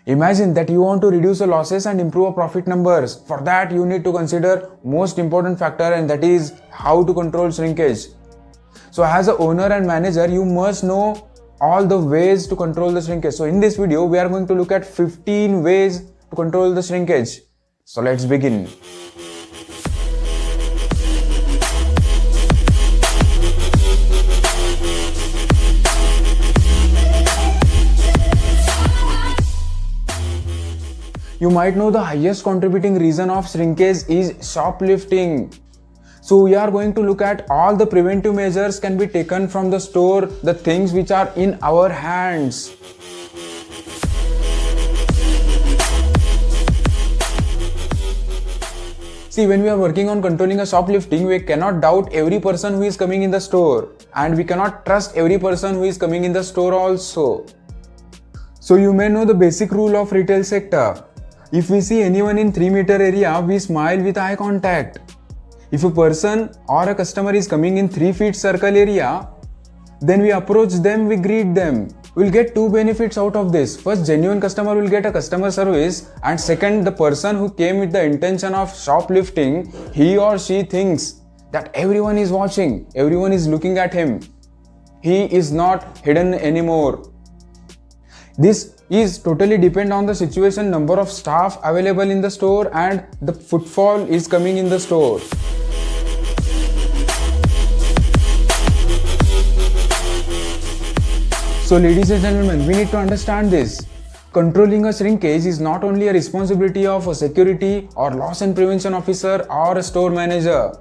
Imagine that you want to reduce the losses and improve profit numbers. For that, you need to consider most important factor, and that is how to control shrinkage. So as an owner and manager, you must know all the ways to control the shrinkage. So in this video, we are going to look at 15 ways to control the shrinkage. So let's begin. You might know the highest contributing reason of shrinkage is shoplifting. So we are going to look at all the preventive measures can be taken from the store, the things which are in our hands. See, when we are working on controlling a shoplifting, we cannot doubt every person who is coming in the store, and we cannot trust every person who is coming in the store also. So you may know the basic rule of retail sector. If we see anyone in 3-meter area, we smile with eye contact. If a person or a customer is coming in 3 feet circle area, then we approach them, we greet them. We'll get 2 benefits out of this. First, genuine customer will get a customer service, and second, the person who came with the intention of shoplifting, he or she thinks that everyone is watching, everyone is looking at him. He is not hidden anymore. This is totally depend on the situation, number of staff available in the store, and the footfall is coming in the store. So ladies and gentlemen, we need to understand this. Controlling a shrinkage is not only a responsibility of a security or loss and prevention officer or a store manager.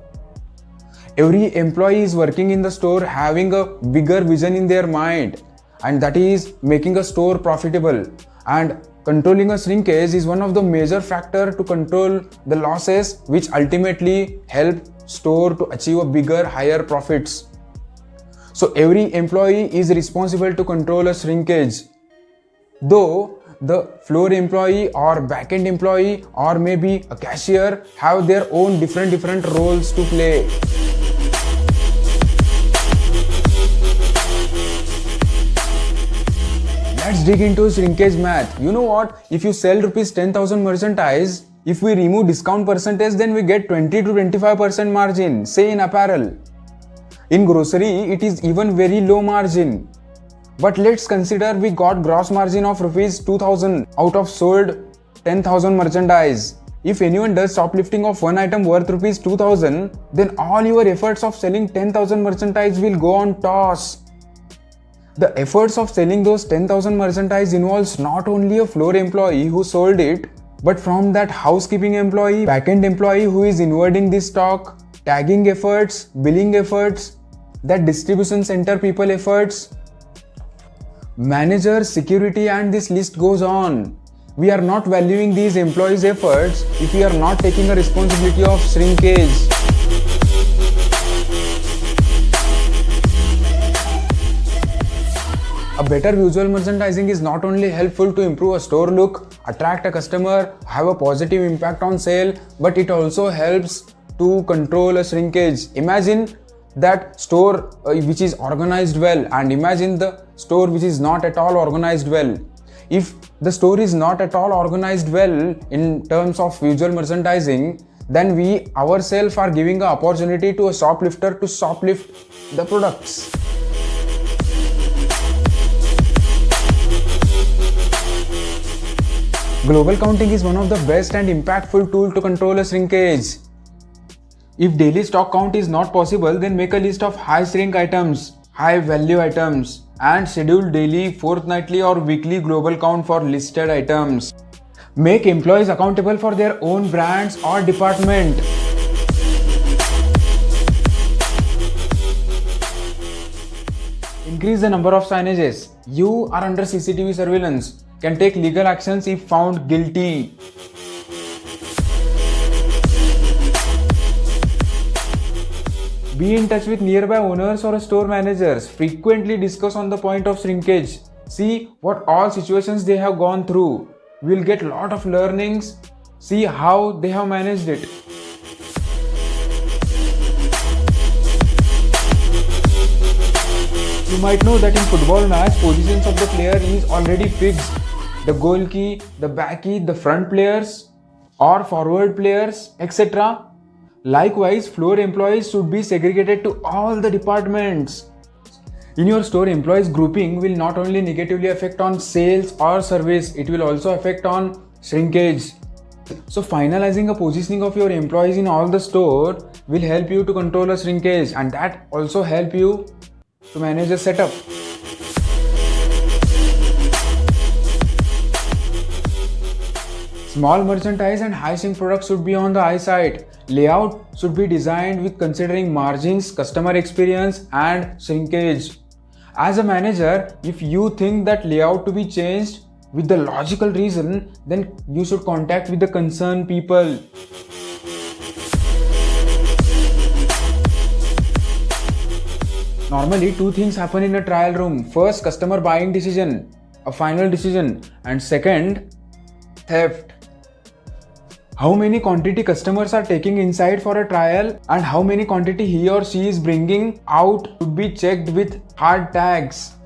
Every employee is working in the store having a bigger vision in their mind, and that is making a store profitable. And controlling a shrinkage is one of the major factors to control the losses, which ultimately help store to achieve a bigger, higher profits. So every employee is responsible to control a shrinkage. Though the floor employee or back-end employee or maybe a cashier have their own different roles to play. Let's dig into shrinkage math. You know what? If you sell rupees 10,000 merchandise, if we remove discount percentage, then we get 20 to 25% margin, say in apparel. In grocery, it is even very low margin. But let's consider we got gross margin of rupees 2,000 out of sold 10,000 merchandise. If anyone does shoplifting of one item worth rupees 2,000, then all your efforts of selling 10,000 merchandise will go on toss. The efforts of selling those 10,000 merchandise involves not only a floor employee who sold it, but from that housekeeping employee, back-end employee who is inwarding this stock, tagging efforts, billing efforts, that distribution center people efforts, manager, security, and this list goes on. We are not valuing these employees' efforts if we are not taking a responsibility of shrinkage. A better visual merchandising is not only helpful to improve a store look, attract a customer, have a positive impact on sale, but it also helps to control a shrinkage. Imagine that store which is organized well, and imagine the store which is not at all organized well. If the store is not at all organized well in terms of visual merchandising, then we ourselves are giving an opportunity to a shoplifter to shoplift the products. Global counting is one of the best and impactful tools to control a shrinkage. If daily stock count is not possible, then make a list of high shrink items, high value items, and schedule daily, fortnightly, or weekly global count for listed items. Make employees accountable for their own brands or department. Increase the number of signages. You are under CCTV surveillance. Can take legal actions if found guilty. Be in touch with nearby owners or store managers. Frequently discuss on the point of shrinkage. See what all situations they have gone through. We will get a lot of learnings. See how they have managed it. You might know that in football match, positions of the player is already fixed. the goal key, the back key, the front players or forward players, etc. Likewise, floor employees should be segregated to all the departments. In your store, employees grouping will not only negatively affect on sales or service, it will also affect on shrinkage. So finalizing a positioning of your employees in all the store will help you to control a shrinkage, and that also help you to manage a setup. Small merchandise and high shrink products should be on the high side. Layout should be designed with considering margins, customer experience and shrinkage. As a manager, if you think that layout to be changed with the logical reason, then you should contact with the concerned people. Normally, two things happen in a trial room. First, customer buying decision, a final decision, and second, theft. How many quantity customers are taking inside for a trial and how many quantity he or she is bringing out should be checked with hard tags.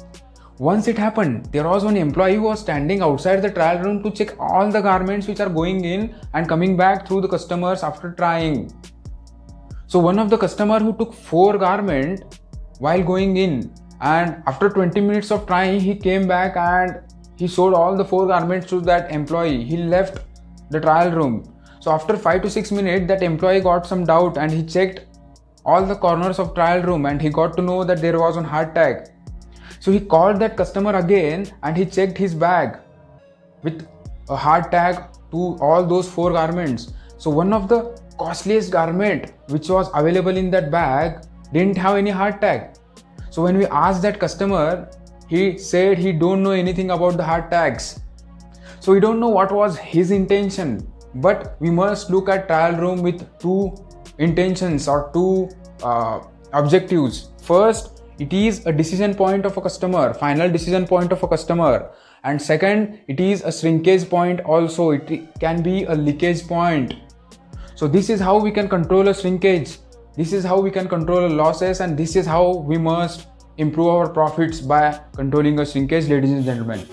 Once it happened, there was one employee who was standing outside the trial room to check all the garments which are going in and coming back through the customers after trying. So one of the customer who took 4 garments while going in, and after 20 minutes of trying, he came back and he showed all the 4 garments to that employee. He left the trial room. So after 5 to 6 minutes, that employee got some doubt and he checked all the corners of trial room and he got to know that there was one hard tag. So he called that customer again and he checked his bag with a hard tag to all those 4 garments. So one of the costliest garment which was available in that bag didn't have any hard tag. So when we asked that customer, he said he don't know anything about the hard tags. So we don't know what was his intention. But we must look at trial room with 2 intentions or 2 objectives. First, it is a decision point of a customer, final decision point of a customer. And second, it is a shrinkage point also. It can be a leakage point. So this is how we can control a shrinkage. This is how we can control losses, and this is how we must improve our profits by controlling a shrinkage, ladies and gentlemen.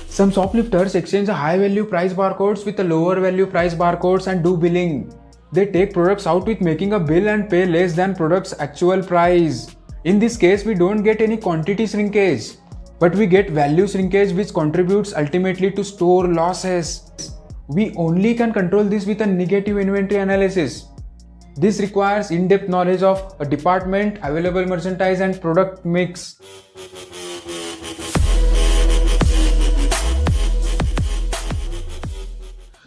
Some shoplifters exchange a high value price barcodes with a lower value price barcodes and do billing. They take products out with making a bill and pay less than product's actual price. In this case, we don't get any quantity shrinkage, but we get value shrinkage, which contributes ultimately to store losses. We only can control this with a negative inventory analysis. This requires in-depth knowledge of a department, available merchandise and product mix.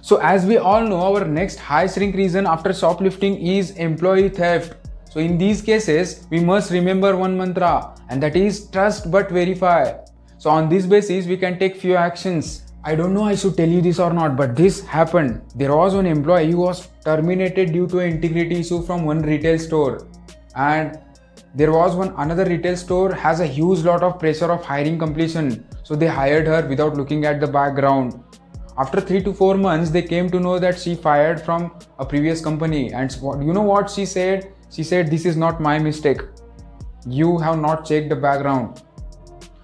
So as we all know, our next high shrink reason after shoplifting is employee theft. So in these cases, we must remember one mantra, and that is trust but verify. So on this basis, we can take few actions. I don't know I should tell you this or not, but this happened. There was one employee who was terminated due to an integrity issue from one retail store. And there was another retail store has a huge lot of pressure of hiring completion. So they hired her without looking at the background. After 3 to 4 months, they came to know that she fired from a previous company. And you know what she said? She said, "This is not my mistake. You have not checked the background."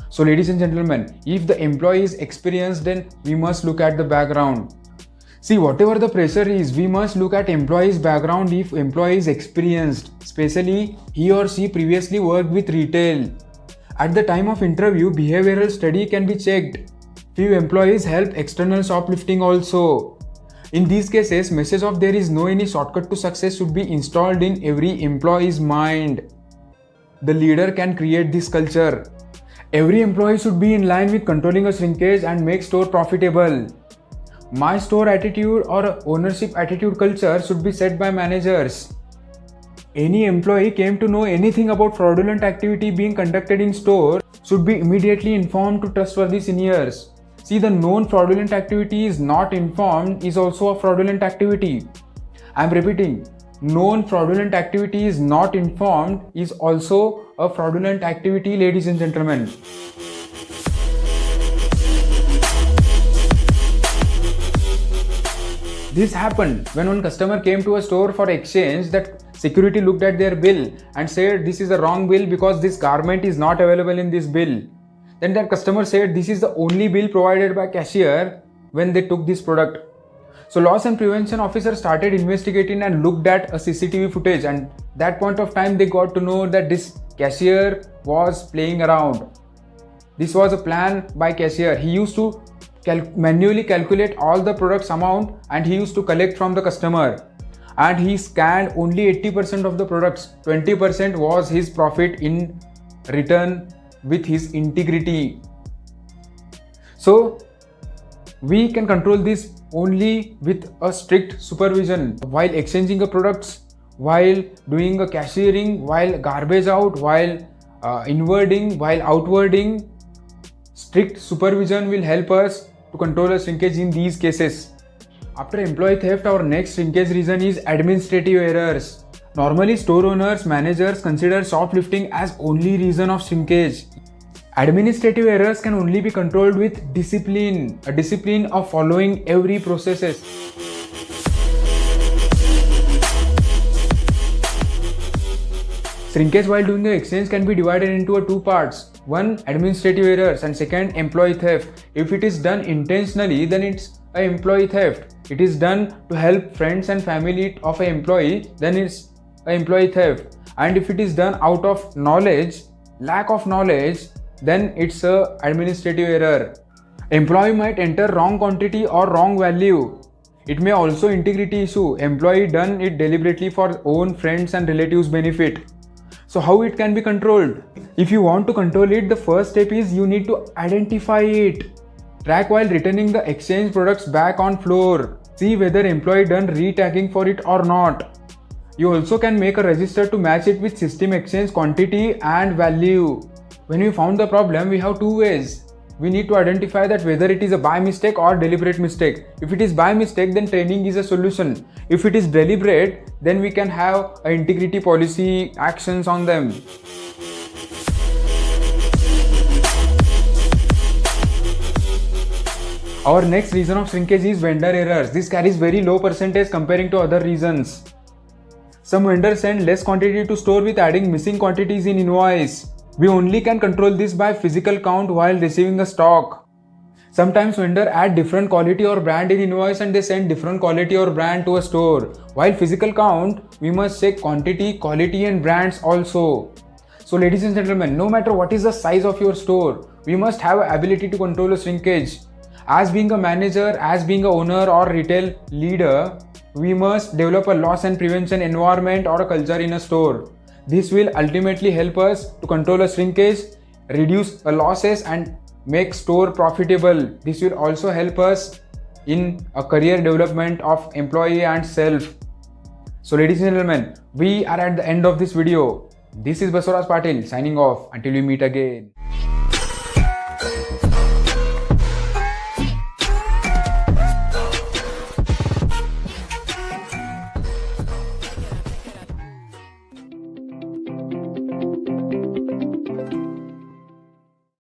So ladies and gentlemen, if the employee is experienced, then we must look at the background. See, whatever the pressure is, we must look at employee's background if employee is experienced, especially he or she previously worked with retail. At the time of interview, behavioral study can be checked. Few employees help external shoplifting also. In these cases, message of there is no any shortcut to success should be installed in every employee's mind. The leader can create this culture. Every employee should be in line with controlling a shrinkage and make store profitable. My store attitude or ownership attitude culture should be set by managers. Any employee came to know anything about fraudulent activity being conducted in store should be immediately informed to trustworthy seniors. See, the known fraudulent activity is not informed is also a fraudulent activity. I am repeating, known fraudulent activity is not informed is also a fraudulent activity, ladies and gentlemen. This happened when one customer came to a store for exchange that Security looked at their bill and said this is a wrong bill because this garment is not available in this bill. Then their customer said this is the only bill provided by cashier when they took this product. So loss and prevention officer started investigating and looked at a CCTV footage, and that point of time they got to know that this cashier was playing around. This was a plan by cashier. He used to manually calculate all the products amount and he used to collect from the customer. And he scanned only 80% of the products. 20% was his profit in return with his integrity. So we can control this only with a strict supervision while exchanging the products, while doing a cashiering, while garbage out, while inwarding, while outwarding. Strict supervision will help us to control a shrinkage in these cases. After employee theft, our next shrinkage reason is administrative errors. Normally, store owners, managers consider shoplifting as only reason of shrinkage. Administrative errors can only be controlled with discipline, a discipline of following every processes. Shrinkage while doing the exchange can be divided into two parts. One, administrative errors, and second, employee theft. If it is done intentionally, then it's an employee theft. It is done to help friends and family of an employee, then it's an employee theft. And if it is done out of knowledge, lack of knowledge, then it's a administrative error. Employee might enter wrong quantity or wrong value. It may also integrity issue. Employee done it deliberately for own friends and relatives benefit. So how it can be controlled? If you want to control it, the first step is you need to identify it. Track while returning the exchange products back on floor. See whether employee done retagging for it or not. You also can make a register to match it with system exchange quantity and value. When we found the problem, we have two ways. We need to identify that whether it is a by mistake or deliberate mistake. If it is by mistake, then training is a solution. If it is deliberate, then we can have an integrity policy actions on them. Our next reason of shrinkage is vendor errors. This carries very low percentage comparing to other reasons. Some vendors send less quantity to store with adding missing quantities in invoice. We only can control this by physical count while receiving the stock. Sometimes vendor add different quality or brand in invoice and they send different quality or brand to a store. While physical count, we must check quantity, quality and brands also. So ladies and gentlemen, no matter what is the size of your store, we must have an ability to control a shrinkage. As being a manager, as being a owner or retail leader, we must develop a loss and prevention environment or a culture in a store. This will ultimately help us to control a shrinkage, reduce losses and make store profitable. This will also help us in a career development of employee and self. So ladies and gentlemen, we are at the end of this video. This is Basuraj Patil signing off until we meet again.